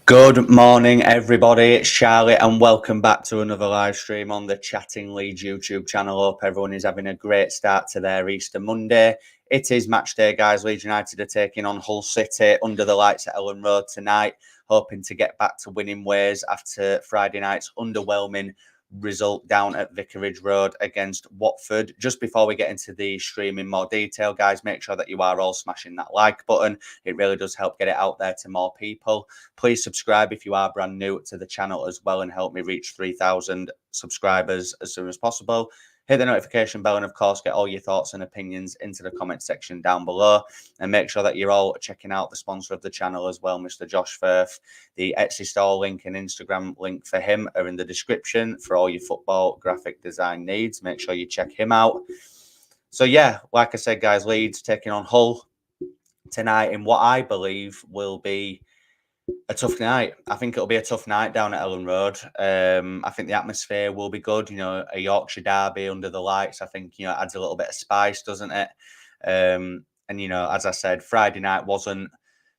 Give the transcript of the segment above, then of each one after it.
Good morning, everybody. It's Charlie, and welcome back to another live stream on the Chatting Leeds YouTube channel. Hope everyone is having a great start to their Easter Monday. It is match day, guys. Leeds United are taking on Hull City under the lights at Ellen Road tonight, hoping to get back to winning ways after Friday night's underwhelming result down at Vicarage Road against Watford. Just before we get into the stream in more detail, guys, make sure that you are all smashing that like button. It really does help get it out there to more people. Please subscribe if you are brand new to the channel as well, and help me reach 3,000 subscribers as soon as possible. Hit the notification bell, and of course get all your thoughts and opinions into the comment section down below, and make sure that you're all checking out the sponsor of the channel as well, Mr. Josh Firth. The Etsy store link and Instagram link for him are in the description for all your football graphic design needs. Make sure you check him out. So yeah, like I said, guys, Leeds taking on Hull tonight in what I believe will be a tough night. I think it'll be a tough night down at Ellen Road. I think the atmosphere will be good. You know, a Yorkshire derby under the lights, I think, you know, adds a little bit of spice, doesn't it? And, you know, as I said, Friday night wasn't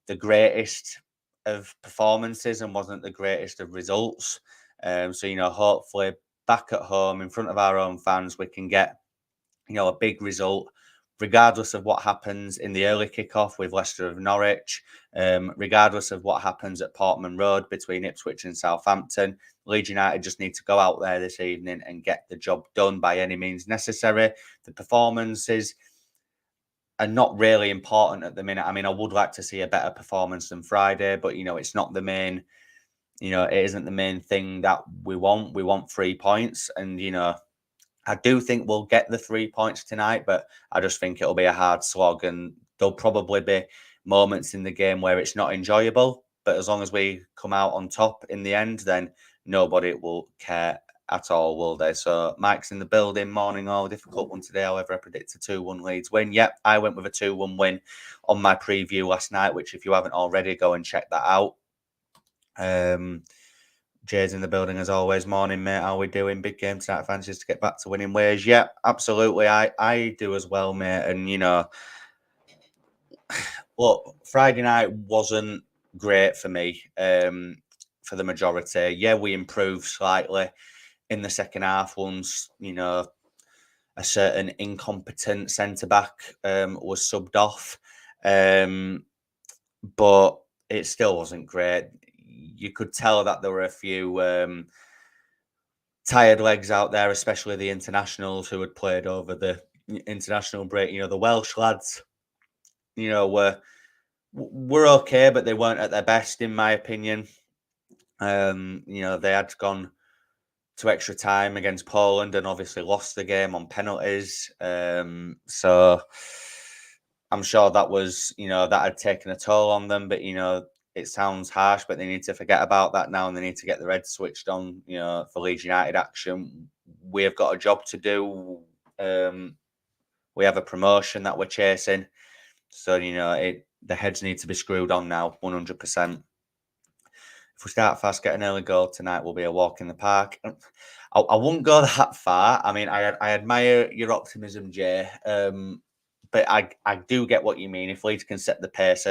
the greatest of performances and wasn't the greatest of results. So, you know, hopefully back at home in front of our own fans, we can get, you know, a big result, regardless of what happens in the early kickoff with Leicester of Norwich, regardless of what happens at Portman Road between Ipswich and Southampton. Leeds United just need to go out there this evening and get the job done by any means necessary. The performances are not really important at the minute. I mean, I would like to see a better performance than Friday, but, you know, it's not the main, you know, it isn't the main thing that we want. We want 3 points, and, you know, I do think we'll get the 3 points tonight, but I just think it'll be a hard slog, and there'll probably be moments in the game where it's not enjoyable. But as long as we come out on top in the end, then nobody will care at all, will they? So Mike's in the building. Morning all. Difficult one today. However, I predict a 2-1 Leeds win. Yep, I went with a 2-1 win on my preview last night, which if you haven't already, go and check that out. Jay's in the building as always. Morning, mate. How are we doing? Big game tonight. Fancies to get back to winning ways. Yeah, absolutely. I do as well, mate. And, you know, look, Friday night wasn't great for me for the majority. Yeah, we improved slightly in the second half once, you know, a certain incompetent centre-back was subbed off. But it still wasn't great. You could tell that there were a few tired legs out there, especially the internationals who had played over the international break. You know, the Welsh lads, you know, were okay, but they weren't at their best, in my opinion. You know, they had gone to extra time against Poland and obviously lost the game on penalties. So I'm sure that was, you know, that had taken a toll on them, but, you know, it sounds harsh, but they need to forget about that now, and they need to get their head switched on, you know, for Leeds United action. We have got a job to do. We have a promotion that we're chasing. So, you know, the heads need to be screwed on now, 100%. If we start fast, get an early goal tonight, will be a walk in the park. I wouldn't go that far. I mean, I admire your optimism, Jay. But I do get what you mean. If Leeds can set the pace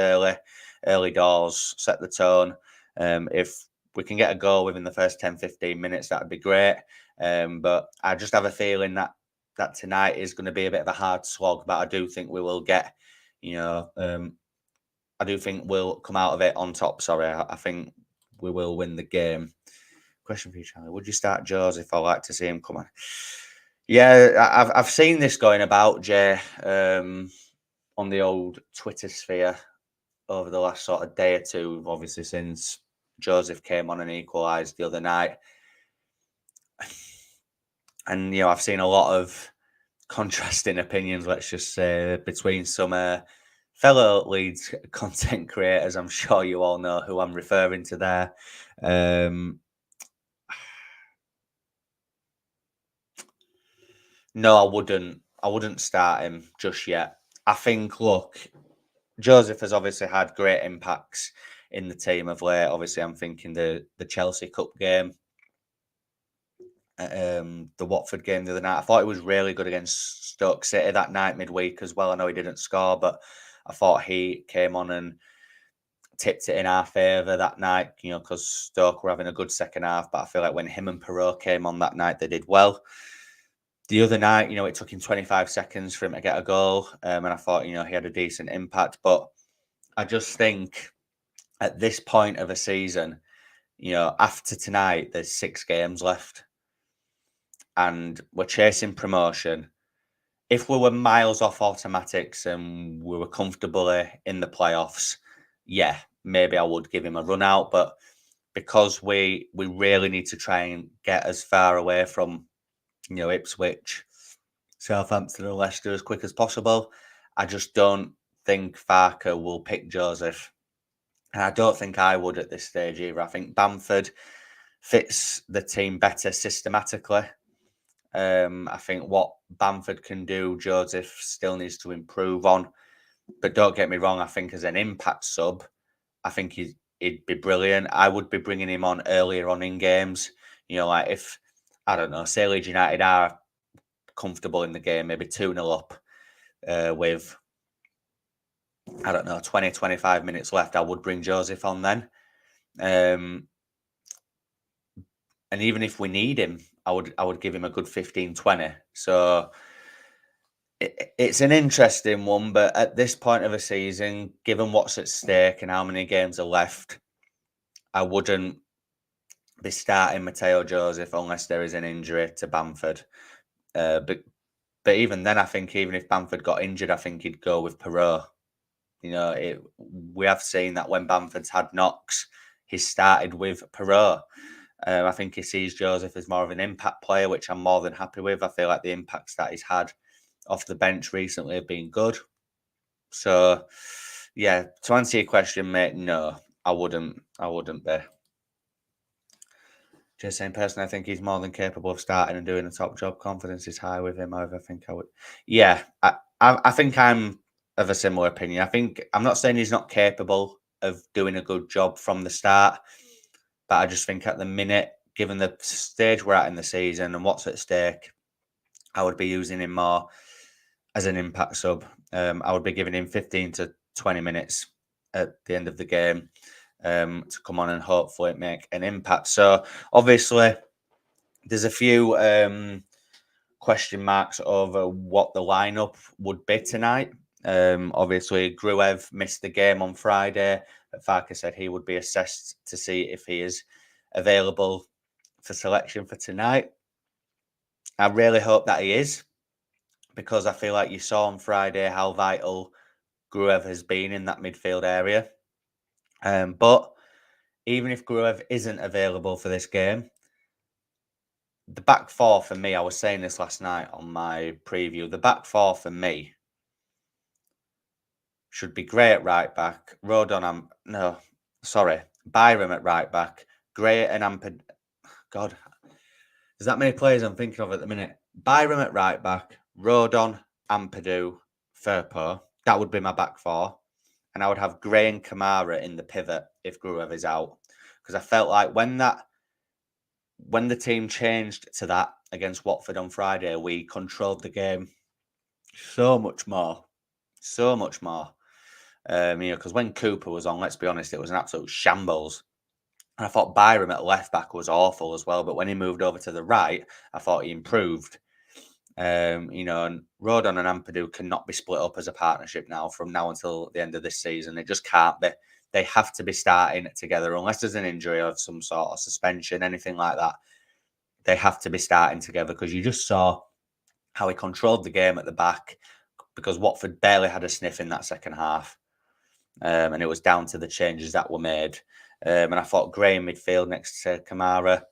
early doors, set the tone. If we can get a goal within the first 10, 15 minutes, that'd be great. But I just have a feeling that tonight is going to be a bit of a hard slog, but I do think we will get, you know, I do think we'll come out of it on top. Sorry, I think we will win the game. Question for you, Charlie. Would you start Joseph? I'd like to see him come on. Yeah, I've seen this going about, Jay, on the old Twitter sphere over the last sort of day or two, obviously since Joseph came on and equalised the other night. And, you know, I've seen a lot of contrasting opinions, let's just say, between some fellow Leeds content creators. I'm sure you all know who I'm referring to there. No, I wouldn't. I wouldn't start him just yet. I think, look, Joseph has obviously had great impacts in the team of late. Obviously, I'm thinking the Chelsea Cup game, the Watford game the other night. I thought he was really good against Stoke City that night midweek as well. I know he didn't score, but I thought he came on and tipped it in our favour that night, because Stoke were having a good second half. But I feel like when him and Perot came on that night, they did well. The other night, it took him 25 seconds for him to get a goal. And I thought, he had a decent impact. But I just think at this point of a season, after tonight, there's 6 games left and we're chasing promotion. If we were miles off automatics and we were comfortably in the playoffs, yeah, maybe I would give him a run out. But because we really need to try and get as far away from, Ipswich, Southampton and Leicester as quick as possible, I just don't think Farker will pick Joseph. And I don't think I would at this stage either. I think Bamford fits the team better systematically. I think what Bamford can do, Joseph still needs to improve on. But don't get me wrong, I think as an impact sub, I think he'd be brilliant. I would be bringing him on earlier on in games. Like if, I don't know, say Leeds United are comfortable in the game, maybe 2-0 up with, I don't know, 20, 25 minutes left, I would bring Joseph on then. And even if we need him, I would give him a good 15, 20. So it's an interesting one, but at this point of a season, given what's at stake and how many games are left, I wouldn't be starting Mateo Joseph unless there is an injury to Bamford. But even then, I think even if Bamford got injured, I think he'd go with Perot. We have seen that when Bamford's had knocks, he started with Perot. I think he sees Joseph as more of an impact player, which I'm more than happy with. I feel like the impacts that he's had off the bench recently have been good. So, yeah, to answer your question, mate, no, I wouldn't be. Just saying, personally, I think he's more than capable of starting and doing a top job. Confidence is high with him. However, I think I would. Yeah, I think I'm of a similar opinion. I think I'm not saying he's not capable of doing a good job from the start, but I just think at the minute, given the stage we're at in the season and what's at stake, I would be using him more as an impact sub. I would be giving him 15 to 20 minutes at the end of the game to come on and hopefully make an impact. So obviously, there's a few question marks over what the lineup would be tonight. Obviously, Gruev missed the game on Friday. But Farker said he would be assessed to see if he is available for selection for tonight. I really hope that he is, because I feel like you saw on Friday how vital Gruev has been in that midfield area. But even if Gruev isn't available for this game, the back four for me, I was saying this last night on my preview, the back four for me should be Gray at right back, Byram at right back, Gray and Ampad. God, there's that many players I'm thinking of at the minute. Byram at right back, Rodon, Ampadu, Firpo. That would be my back four. And I would have Gray and Kamara in the pivot if Gruev is out. Because I felt like when the team changed to that against Watford on Friday, we controlled the game so much more. Because when Cooper was on, let's be honest, it was an absolute shambles. And I thought Byram at left back was awful as well. But when he moved over to the right, I thought he improved. And Rodon and Ampadu cannot be split up as a partnership now from now until the end of this season. It just can't be. They have to be starting together unless there's an injury of some sort or suspension, anything like that. They have to be starting together, because you just saw how he controlled the game at the back, because Watford barely had a sniff in that second half. And it was down to the changes that were made. And I thought Gray in midfield next to Kamara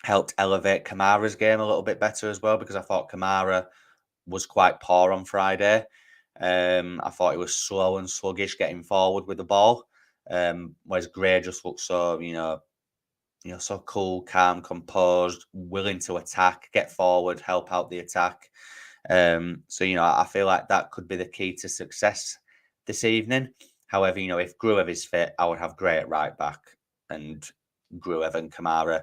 helped elevate Kamara's game a little bit better as well, because I thought Kamara was quite poor on Friday. I thought he was slow and sluggish getting forward with the ball, whereas Gray just looked so, so cool, calm, composed, willing to attack, get forward, help out the attack. So, I feel like that could be the key to success this evening. However, if Gruev is fit, I would have Gray at right back and Gruev and Kamara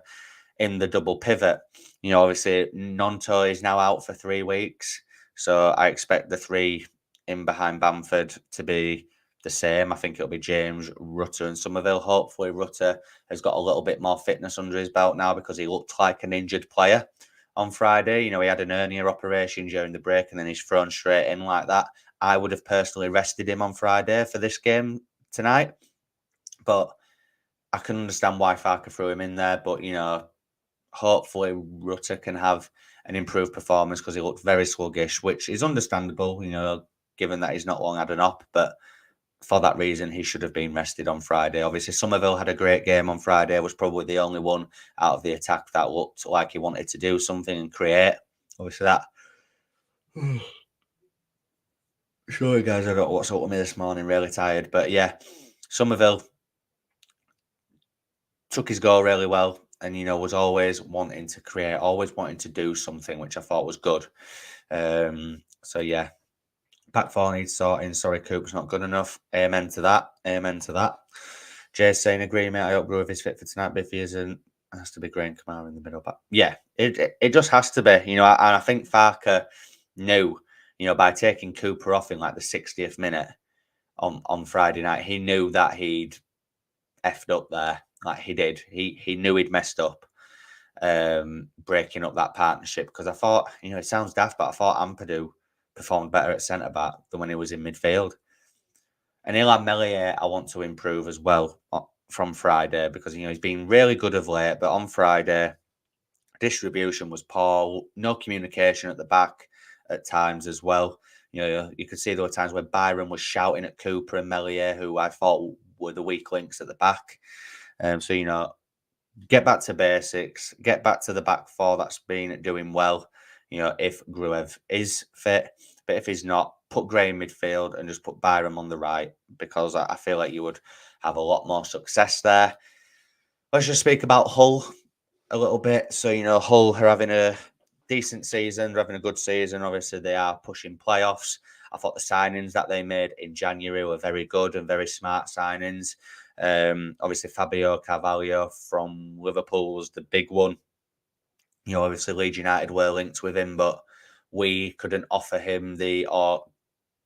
in the double pivot. Obviously, Nonto is now out for 3 weeks. So I expect the three in behind Bamford to be the same. I think it'll be James, Rutter, and Somerville. Hopefully, Rutter has got a little bit more fitness under his belt now because he looked like an injured player on Friday. He had an hernia operation during the break and then he's thrown straight in like that. I would have personally rested him on Friday for this game tonight, but I can understand why Farker threw him in there. But, hopefully Rutter can have an improved performance because he looked very sluggish, which is understandable, given that he's not long had an op. But for that reason, he should have been rested on Friday. Obviously, Somerville had a great game on Friday, was probably the only one out of the attack that looked like he wanted to do something and create. Obviously, that. Sorry, guys, I don't know what's up with me this morning, really tired. But yeah, Somerville took his goal really well and, was always wanting to create, always wanting to do something, which I thought was good. So, yeah, back four needs sorting. Sorry, Coop's not good enough. Amen to that. Amen to that. Jay's saying, agree, mate. I hope Gruev is fit for tonight, but if he isn't, it has to be Gray and Kamara in the middle. But yeah, it just has to be, and I think Farker knew, by taking Cooper off in like the 60th minute on Friday night, he knew that he'd effed up there. Like he did. He knew he'd messed up, breaking up that partnership. Because I thought, it sounds daft, but I thought Ampadu performed better at centre back than when he was in midfield. And Ilan Meslier, I want to improve as well from Friday because, he's been really good of late. But on Friday, distribution was poor, no communication at the back at times as well. You could see there were times where Byron was shouting at Cooper and Meslier, who I thought were the weak links at the back. So, get back to basics, get back to the back four that's been doing well, if Gruev is fit. But if he's not, put Gray in midfield and just put Byram on the right because I feel like you would have a lot more success there. Let's just speak about Hull a little bit. So, Hull are having a decent season. They're having a good season. Obviously, they are pushing playoffs. I thought the signings that they made in January were very good and very smart signings. Obviously, Fabio Carvalho from Liverpool was the big one. Obviously, Leeds United were linked with him, but we couldn't offer him or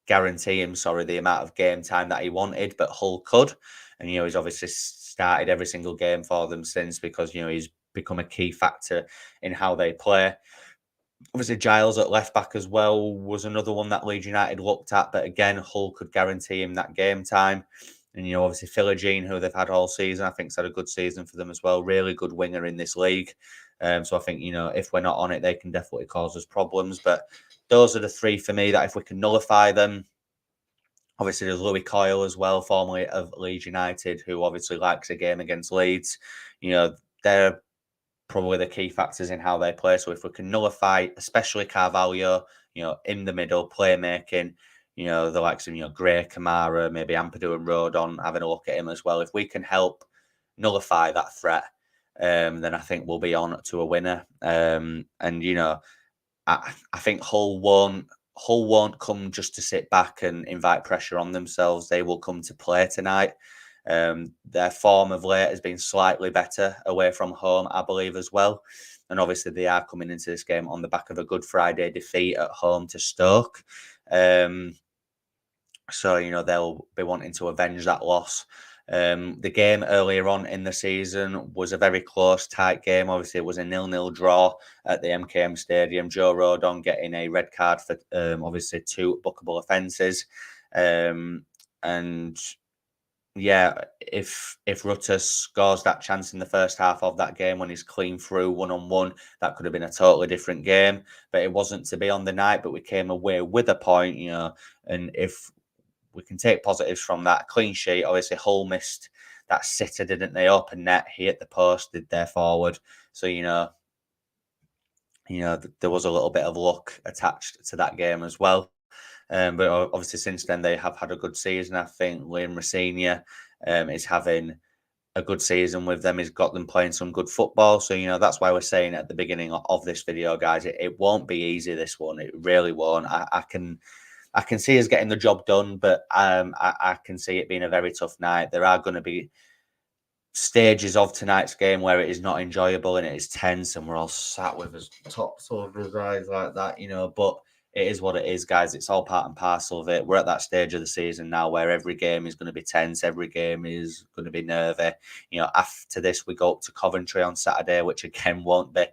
guarantee him, the amount of game time that he wanted, but Hull could. And, he's obviously started every single game for them since because, he's become a key factor in how they play. Obviously, Giles at left back as well was another one that Leeds United looked at, but again, Hull could guarantee him that game time. And, obviously, Philogene, who they've had all season, I think has had a good season for them as well. Really good winger in this league. So I think, if we're not on it, they can definitely cause us problems. But those are the three for me that if we can nullify them. Obviously, there's Louis Coyle as well, formerly of Leeds United, who obviously likes a game against Leeds. They're probably the key factors in how they play. So if we can nullify, especially Carvalho, in the middle, playmaking, the likes of, Gray, Kamara, maybe Ampadu and Rodon, having a look at him as well. If we can help nullify that threat, then I think we'll be on to a winner. And, I think Hull won't come just to sit back and invite pressure on themselves. They will come to play tonight. Their form of late has been slightly better away from home, I believe, as well. And obviously, they are coming into this game on the back of a Good Friday defeat at home to Stoke. So, they'll be wanting to avenge that loss. The game earlier on in the season was a very close, tight game. Obviously, it was a 0-0 draw at the MKM Stadium. Joe Rodon getting a red card for, obviously, 2 bookable offences. And yeah, if Rutter scores that chance in the first half of that game when he's clean through 1-on-1, that could have been a totally different game. But it wasn't to be on the night, but we came away with a point, and if we can take positives from that clean sheet, obviously Hull missed that sitter, didn't they? Open net, he hit the post, did their forward. So, there was a little bit of luck attached to that game as well. But obviously since then they have had a good season. I think Liam Rosenior is having a good season with them. He's got them playing some good football. So, that's why we're saying at the beginning of this video, guys, it won't be easy, this one. It really won't. I can see us getting the job done, but I can see it being a very tough night. There are going to be stages of tonight's game where it is not enjoyable and it is tense and we're all sat with us tops over his eyes like that, but it is what it is, guys. It's all part and parcel of it. We're at that stage of the season now where every game is going to be tense. Every game is going to be nervy. After this, we go up to Coventry on Saturday, which again won't be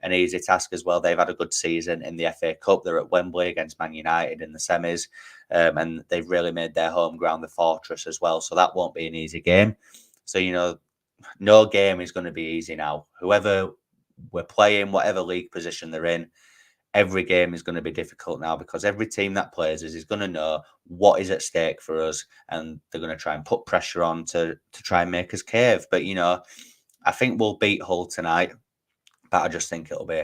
an easy task as well. They've had a good season in the FA Cup. They're at Wembley against Man United in the semis, and they've really made their home ground the fortress as well. So that won't be an easy game. So, no game is going to be easy now. Whoever we're playing, whatever league position they're in, every game is going to be difficult now because every team that plays us is going to know what is at stake for us, and they're going to try and put pressure on to try and make us cave. But, I think we'll beat Hull tonight, but I just think it'll be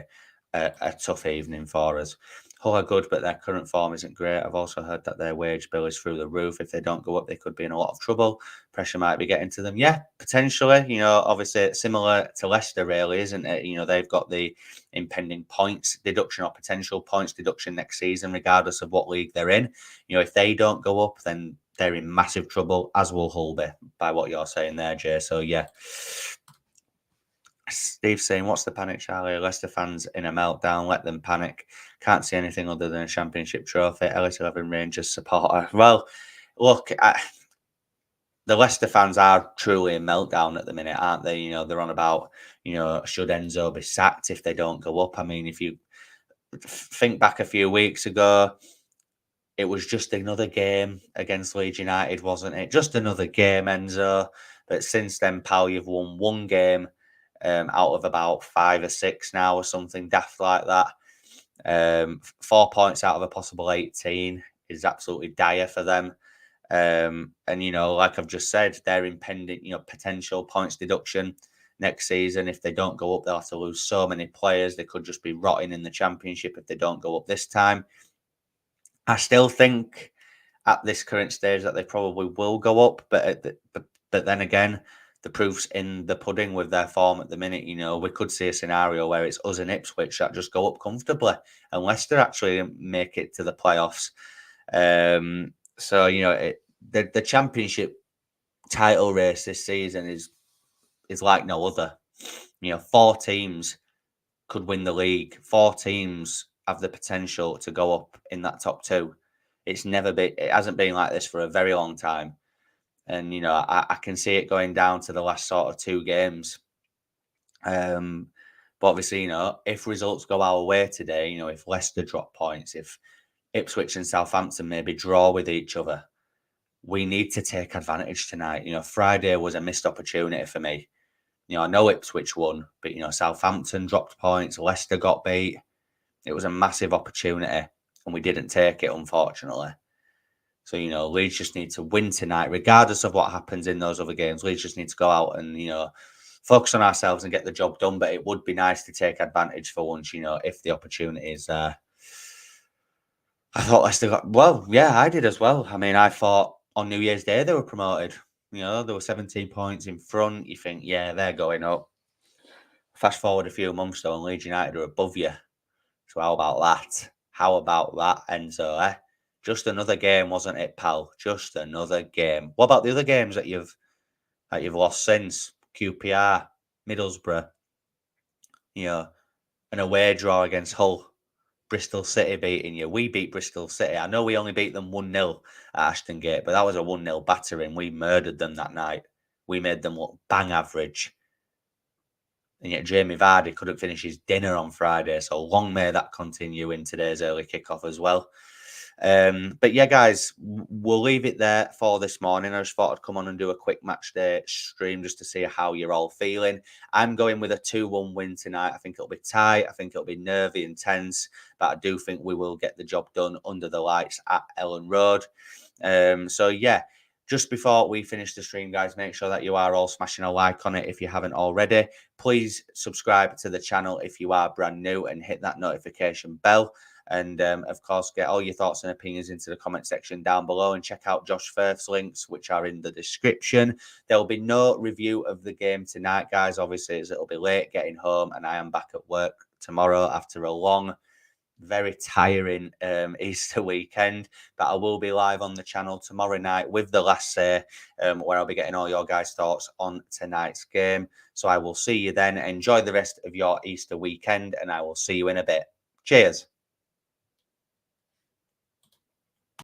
a tough evening for us. Hull are good, but their current form isn't great. I've also heard that their wage bill is through the roof. If they don't go up, they could be in a lot of trouble. Pressure might be getting to them. Yeah, potentially. Obviously similar to Leicester, really, isn't it? They've got the impending points deduction or potential points deduction next season, regardless of what league they're in. If they don't go up, then they're in massive trouble, as will Hull be, by what you're saying there, Jay. So, yeah. Steve's saying, what's the panic, Charlie? Leicester fans in a meltdown. Let them panic. Can't see anything other than a championship trophy. Ellis 11 Rangers supporter. Well, look, the Leicester fans are truly in meltdown at the minute, aren't they? They're on about, should Enzo be sacked if they don't go up? I mean, if you think back a few weeks ago, it was just another game against Leeds United, wasn't it? Just another game, Enzo. But since then, pal, you've won one game out of about 5 or 6 now or something daft like that. 4 points out of a possible 18 is absolutely dire for them. And, like I've just said, they're impending, potential points deduction next season. If they don't go up, they'll have to lose so many players. They could just be rotting in the championship if they don't go up this time. I still think at this current stage that they probably will go up, but then again, the proof's in the pudding with their form at the minute. We could see a scenario where it's us and Ipswich that just go up comfortably and Leicester actually make it to the playoffs. So, the championship title race this season is like no other. 4 teams could win the league. 4 teams have the potential to go up in that top 2. It hasn't been like this for a very long time. And, I can see it going down to the last sort of 2 games. But obviously, if results go our way today, if Leicester drop points, if Ipswich and Southampton maybe draw with each other, we need to take advantage tonight. Friday was a missed opportunity for me. I know Ipswich won, but, Southampton dropped points, Leicester got beat. It was a massive opportunity, and we didn't take it, unfortunately. So, Leeds just need to win tonight, regardless of what happens in those other games. Leeds just need to go out and, focus on ourselves and get the job done. But it would be nice to take advantage for once, if the opportunity is there. I thought Leicester I did as well. I mean, I thought on New Year's Day they were promoted. They were 17 points in front. You think, yeah, they're going up. Fast forward a few months, though, and Leeds United are above you. So how about that? How about that, Enzo, Just another game, wasn't it, pal? Just another game. What about the other games that you've lost since? QPR, Middlesbrough, an away draw against Hull, Bristol City beating you. We beat Bristol City. I know we only beat them 1-0 at Ashton Gate, but that was a 1-0 battering. We murdered them that night. We made them look bang average. And yet Jamie Vardy couldn't finish his dinner on Friday. So long may that continue in today's early kickoff as well. But yeah, guys, we'll leave it there for this morning. I just thought I'd come on and do a quick match day stream just to see how you're all feeling. I'm going with a 2-1 win tonight. I think it'll be tight. I think it'll be nervy and tense, but I do think we will get the job done under the lights at Ellen Road. So yeah, just before we finish the stream, guys, make sure that you are all smashing a like on it if you haven't already. Please subscribe to the channel if you are brand new and hit that notification bell. And of course, get all your thoughts and opinions into the comment section down below, and check out Josh Firth's links, which are in the description. There will be no review of the game tonight, guys, obviously, as it'll be late getting home, and I am back at work tomorrow after a long, very tiring Easter weekend. But I will be live on the channel tomorrow night with the last say, where I'll be getting all your guys' thoughts on tonight's game. So I will see you then. Enjoy the rest of your Easter weekend, and I will see you in a bit. Cheers.